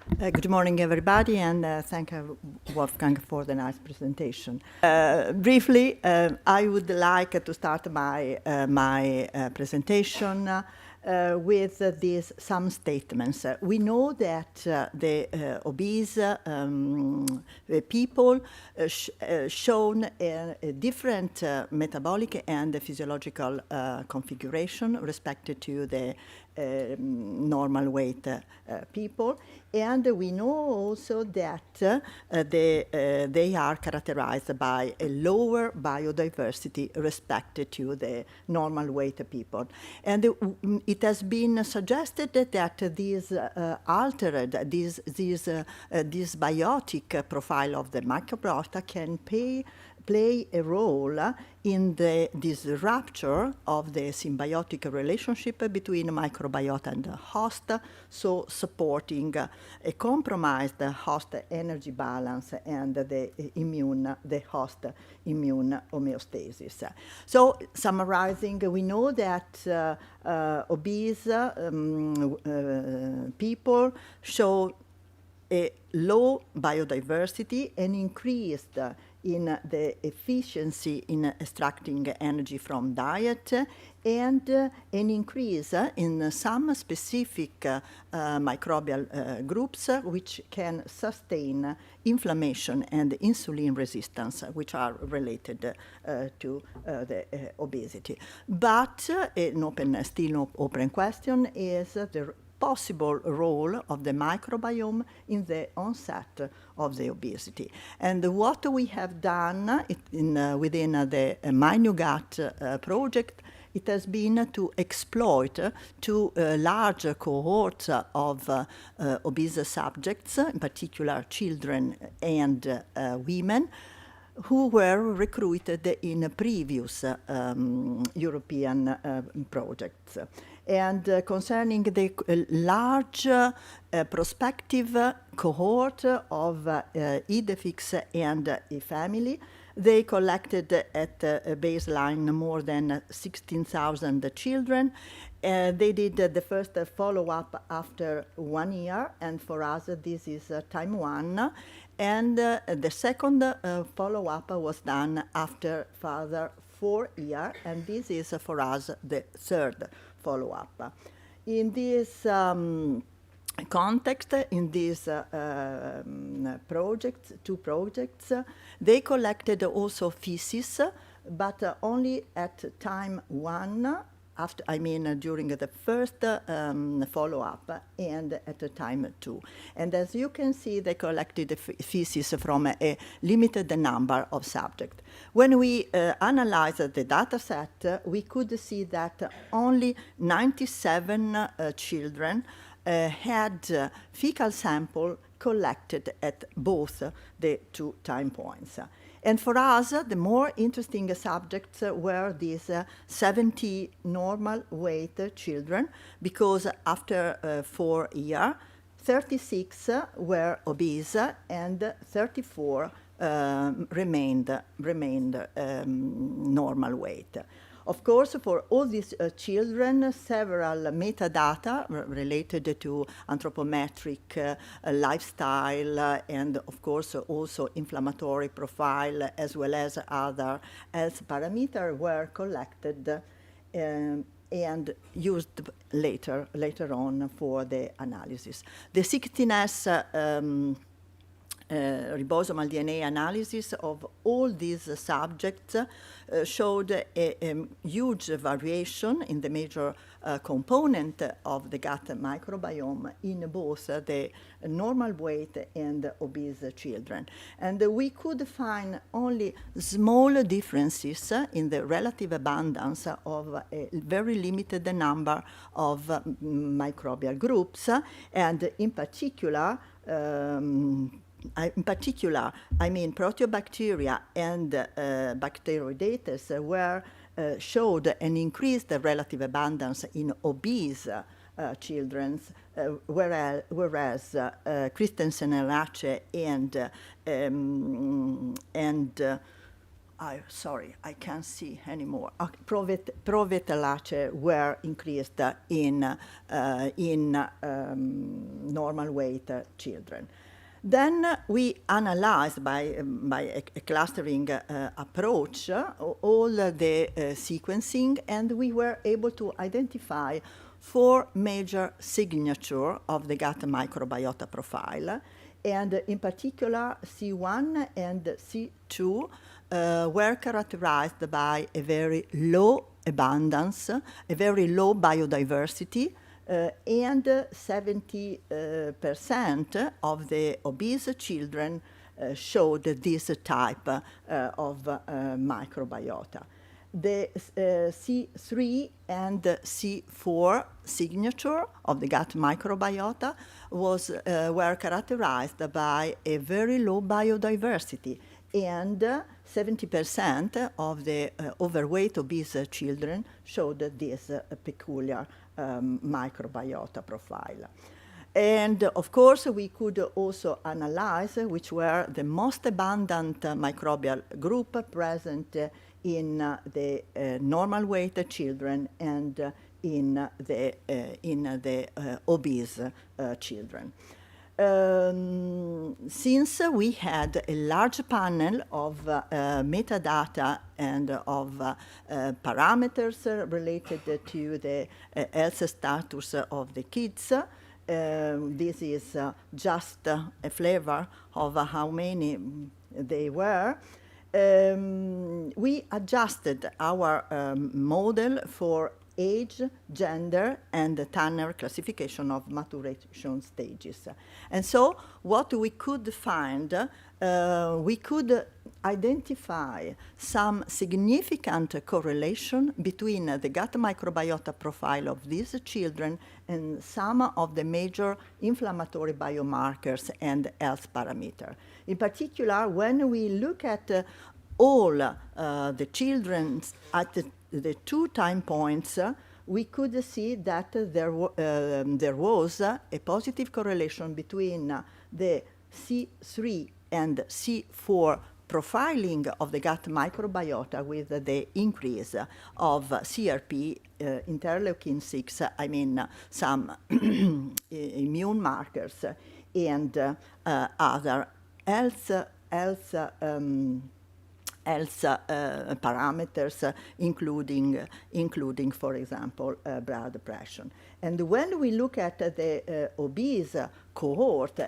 Good morning, everybody, and thank Wolfgang for the nice presentation. Briefly, I would like to start my presentation with these some statements. We know that the obese people shown a different metabolic and physiological configuration respected to the normal weight people. And we know also that they are characterized by a lower biodiversity respected to the normal weight people. And it has been suggested that these altered, this biotic profile of the microbiota can play a role in this rupture of the symbiotic relationship between microbiota and the host, so supporting a compromised host energy balance and the host immune homeostasis. So summarizing, we know that obese people show a low biodiversity and increased in the efficiency in extracting energy from diet, and an increase in some specific microbial groups which can sustain inflammation and insulin resistance, which are related to the obesity. But still an open question is the possible role of the microbiome in the onset of the obesity. And what we have done within the My New Gut project, it has been to exploit two large cohorts of obese subjects, in particular children and women, who were recruited in previous European projects. And concerning the large prospective cohort of IDEFIX and family, they collected at a baseline more than 16,000 children. They did the first follow-up after 1 year, and for us this is time 1. And the second follow-up was done after further 4 years, and this is for us the third follow-up. In this context, in these two projects, they collected also feces, but only at time 1, during the first follow-up and at the time 2. And as you can see, they collected the feces from a limited number of subjects. When we analyzed the data set, we could see that only 97 children had fecal sample collected at both the two time points. And for us, the more interesting subjects were these 70 normal weight children, because after 4 years, 36 were obese and 34 remained normal weight. Of course, for all these children, several metadata related to anthropometric lifestyle and, of course, also inflammatory profile, as well as other health parameters, were collected and used later on for the analysis. The 16S ribosomal DNA analysis of all these subjects showed a huge variation in the major component of the gut microbiome in both the normal weight and obese children. And we could find only small differences in the relative abundance of a very limited number of microbial groups, and in particular, proteobacteria and Bacteroidetes showed an increased relative abundance in obese children, whereas Christensen and Rache and Sorry, I can't see anymore. Provetelace were increased in normal weight children. Then we analyzed by a clustering approach all the sequencing, and we were able to identify 4 major signatures of the gut microbiota profile, and in particular C1 and C2 were characterized by a very low abundance, a very low biodiversity, and 70% of the obese children showed this type of microbiota. The C3 and C4 signature of the gut microbiota were characterized by a very low biodiversity, and 70% of the overweight obese children showed this peculiar microbiota profile. And of course, we could also analyze which were the most abundant microbial group present in the normal weight children and in the obese children. Since we had a large panel of metadata and of parameters related to the health status of the kids, this is just a flavor of how many they were. We adjusted our model for age, gender, and the Tanner classification of maturation stages. And so what we could find, we could identify some significant correlation between the gut microbiota profile of these children and some of the major inflammatory biomarkers and health parameters. In particular, when we look at all the children at the 2 time points, we could see that there was a positive correlation between the C3 and C4 profiling of the gut microbiota with the increase of CRP, interleukin 6, I mean some immune markers, and other health parameters, including, for example, blood pressure. And when we look at the obese cohort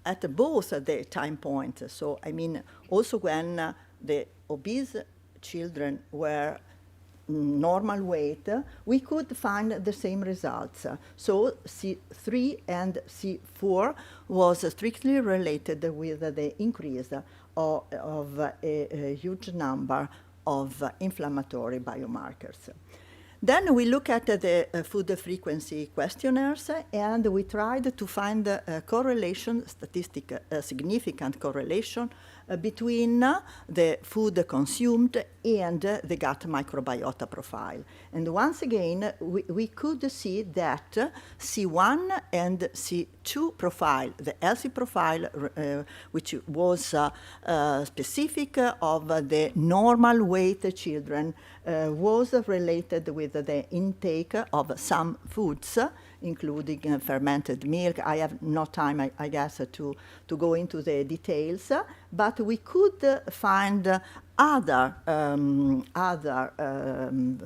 at both the time points, so I mean also when the obese children were normal weight, we could find the same results. So C3 and C4 was strictly related with the increase of a huge number of inflammatory biomarkers. Then we look at the food frequency questionnaires, and we tried to find a correlation, significant correlation between the food consumed and the gut microbiota profile. And once again, we could see that C1 and C2 profile, the healthy profile, which was specific of the normal weight children, was related with the intake of some foods, including fermented milk. I have no time, I guess, to go into the details, but we could find other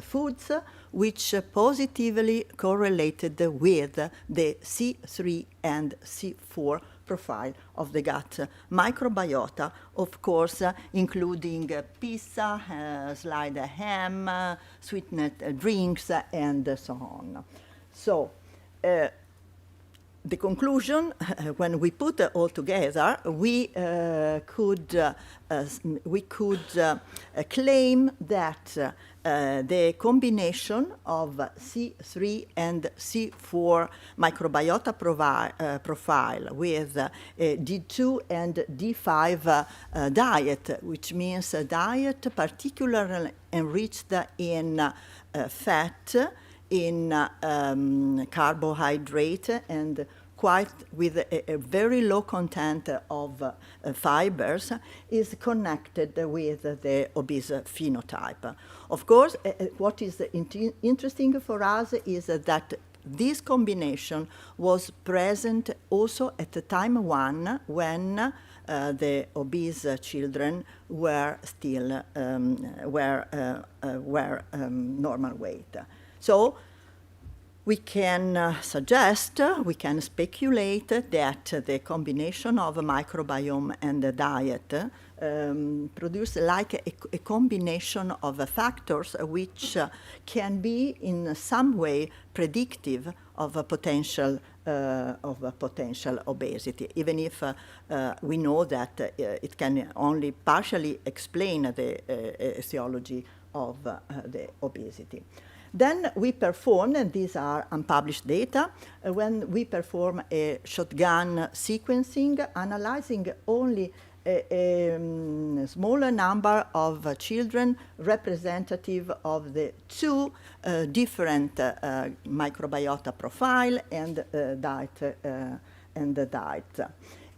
foods which positively correlated with the C3 and C4 profile of the gut microbiota, of course, including pizza, slide ham, sweetened drinks, and so on. So the conclusion, when we put it all together, we could claim that the combination of C3 and C4 microbiota profile with D2 and D5 diet, which means a diet particularly enriched in fat, in carbohydrate and quite with a very low content of fibers, is connected with the obese phenotype. Of course, what is interesting for us is that this combination was present also at the time one when the obese children were still normal weight. So we can suggest, we can speculate that the combination of a microbiome and the diet produce like a combination of factors which can be in some way predictive of a potential obesity, even if we know that it can only partially explain the etiology of the obesity. Then we performed, and these are unpublished data, when we perform a shotgun sequencing, analyzing only a smaller number of children representative of the two different microbiota profile and diet.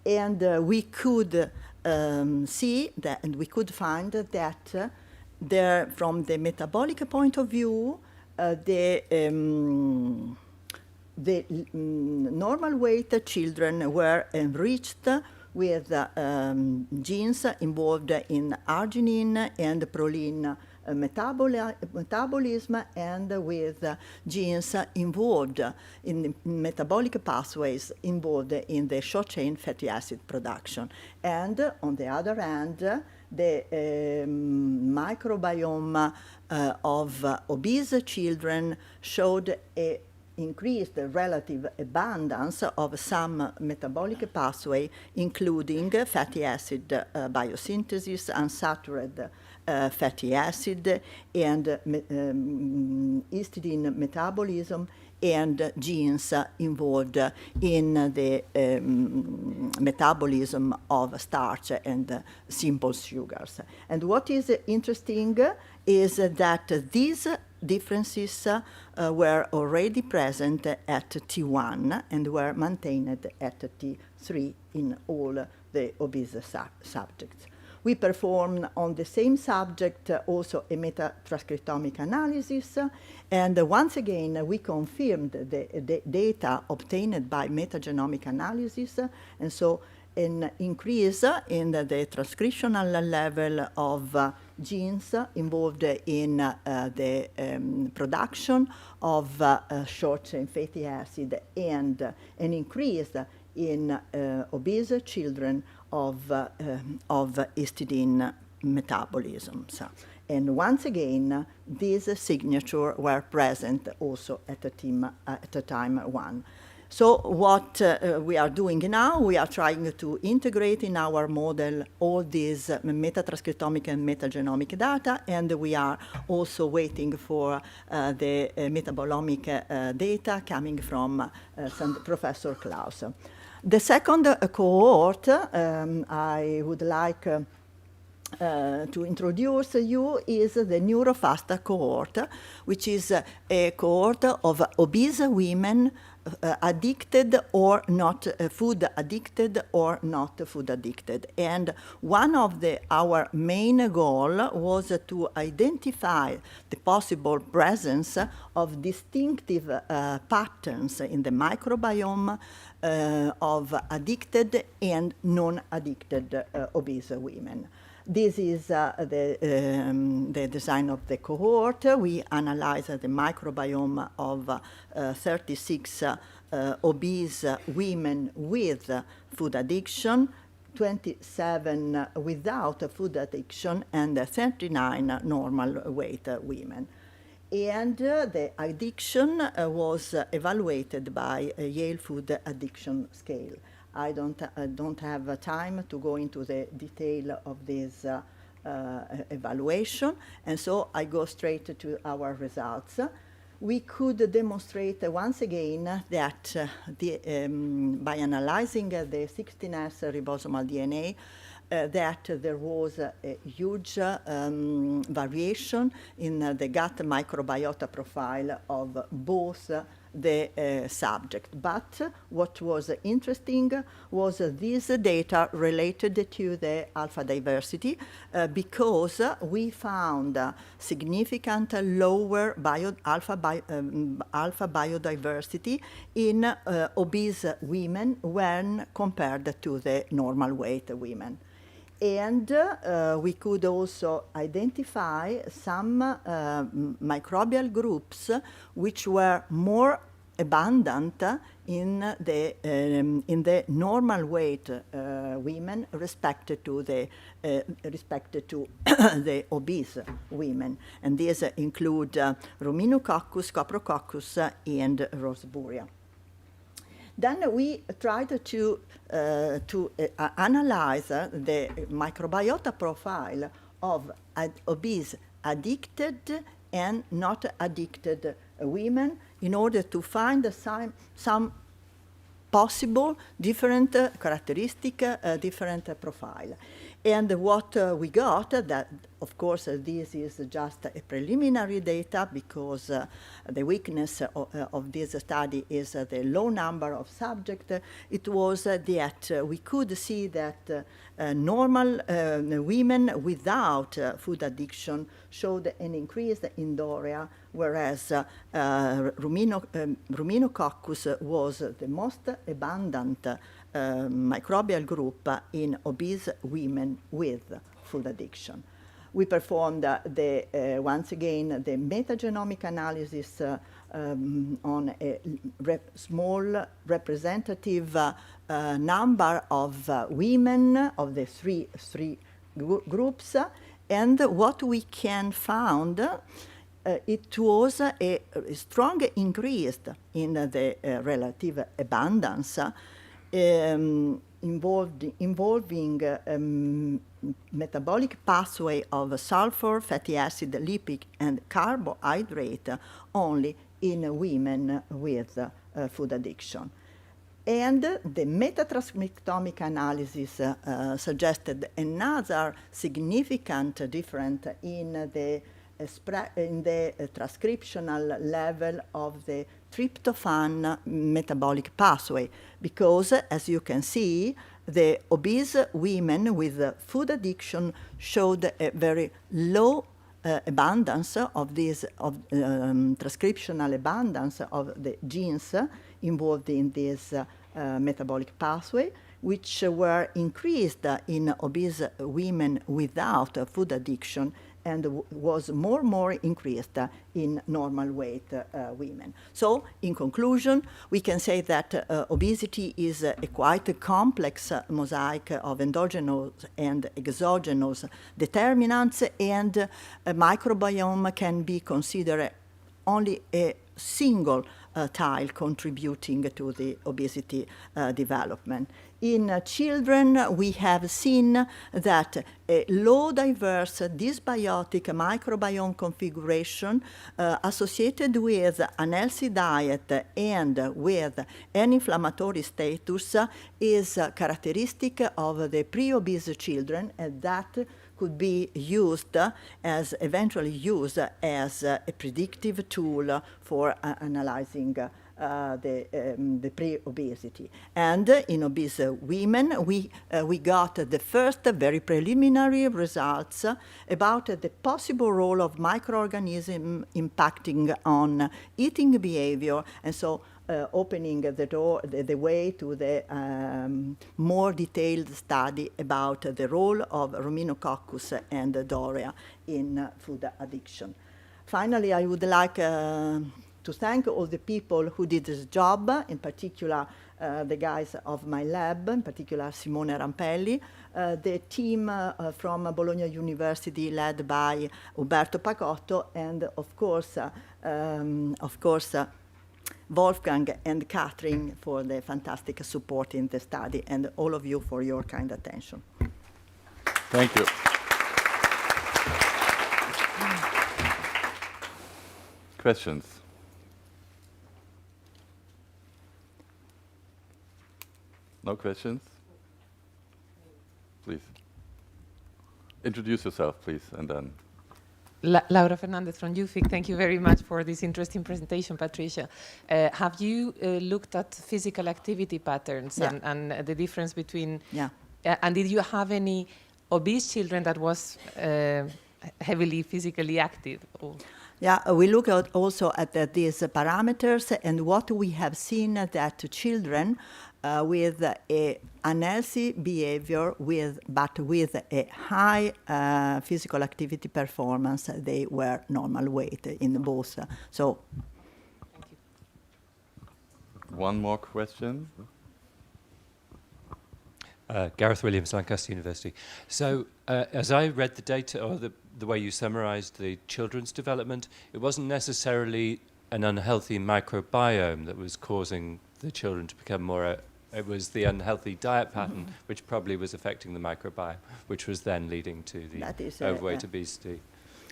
And we could see that, and we could find that there, from the metabolic point of view, the normal weight children were enriched with genes involved in arginine and proline metabolism, and with genes involved in metabolic pathways involved in the short-chain fatty acid production. And on the other hand, the microbiome of obese children showed a increased relative abundance of some metabolic pathway, including fatty acid biosynthesis, unsaturated fatty acid, and histidine metabolism, and genes involved in the metabolism of starch and simple sugars. And what is interesting is that these differences were already present at T1 and were maintained at T3 in all the obese subjects. We performed on the same subject also a metatranscriptomic analysis, and once again we confirmed the data obtained by metagenomic analysis, and so an increase in the transcriptional level of genes involved in the production of short-chain fatty acid, and an increase in obese children of histidine metabolisms. And once again, these signatures were present also at the time one. So what we are doing now, we are trying to integrate in our model all these metatranscriptomic and metagenomic data, and we are also waiting for the metabolomic data coming from Professor Klaus. The second cohort I would like to introduce you is the neurofast cohort, which is a cohort of obese women addicted or not, food addicted or not food addicted. And one of our main goal was to identify the possible presence of distinctive patterns in the microbiome of addicted and non-addicted obese women. This is the design of the cohort. We analyzed the microbiome of 36 obese women with food addiction, 27 without food addiction, and 39 normal weight women. And the addiction was evaluated by a Yale Food Addiction Scale. I don't have time to go into the detail of this evaluation, and so I go straight to our results. We could demonstrate once again that by analyzing the 16S ribosomal DNA, that there was a huge variation in the gut microbiota profile of both the subject. But what was interesting was this data related to the alpha diversity because we found significant lower alpha biodiversity in obese women when compared to the normal weight women. And we could also identify some microbial groups which were more abundant in the normal weight women respected to the the obese women, and these include Ruminococcus, Coprococcus, and Roseburia. Then we tried to analyze the microbiota profile of obese addicted and not addicted women in order to find some possible different characteristic, different profile. And what we got, that of course this is just a preliminary data because the weakness of this study is the low number of subjects. It was that we could see that normal women without food addiction showed an increase in DORA, whereas Ruminococcus was the most abundant microbial group in obese women with food addiction. We performed once again the metagenomic analysis on a small representative number of women of the three groups, and what we can found it was a strong increase in the relative abundance involving metabolic pathway of sulfur, fatty acid, lipid, and carbohydrate only in women with food addiction. And the metatranscriptomic analysis suggested another significant difference in the transcriptional level of the tryptophan metabolic pathway, because as you can see, the obese women with food addiction showed a very low abundance of this transcriptional abundance of the genes involved in this metabolic pathway, which were increased in obese women without food addiction and was more increased in normal weight women. So, in conclusion, we can say that obesity is a quite complex mosaic of endogenous and exogenous determinants, and a microbiome can be considered only a single tile contributing to the obesity development. In children, we have seen that a low diverse dysbiotic microbiome configuration associated with an healthy diet and with an inflammatory status is characteristic of the pre-obese children, and that could be used eventually used as a predictive tool for analyzing the pre-obesity. And in obese women, we got the first very preliminary results about the possible role of microorganisms impacting on eating behavior, and so opening the way to the more detailed study about the role of Ruminococcus and Doria in food addiction. Finally, I would like to thank all the people who did this job, in particular the guys of my lab, in particular Simone Rampelli, the team from Bologna University led by Uberto Pagotto, and of course, Wolfgang and Catherine for the fantastic support in the study, and all of you for your kind attention. Thank you. Questions? No questions? Please. Introduce yourself, please, and then. Laura Fernandez from UFIC. Thank you very much for this interesting presentation, Patricia. Have you looked at physical activity patterns and the difference between... Yeah. And did you have any obese children that was heavily physically active? Or? Yeah, we look at also at these parameters, and what we have seen that children with a unhealthy behavior, but with a high physical activity performance, they were normal weight in both. So, Thank you. One more question. Gareth Williams, Lancaster University. So, as I read the data, or the way you summarized the children's development, it wasn't necessarily an unhealthy microbiome that was causing the children to become more... it was the unhealthy diet pattern which probably was affecting the microbiome, which was then leading to the overweight, obesity.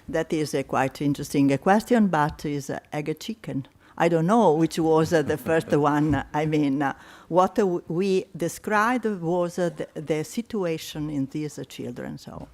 That is a quite interesting question, but is egg or chicken? I don't know which was the first one. I mean, what we described was the situation in these children. So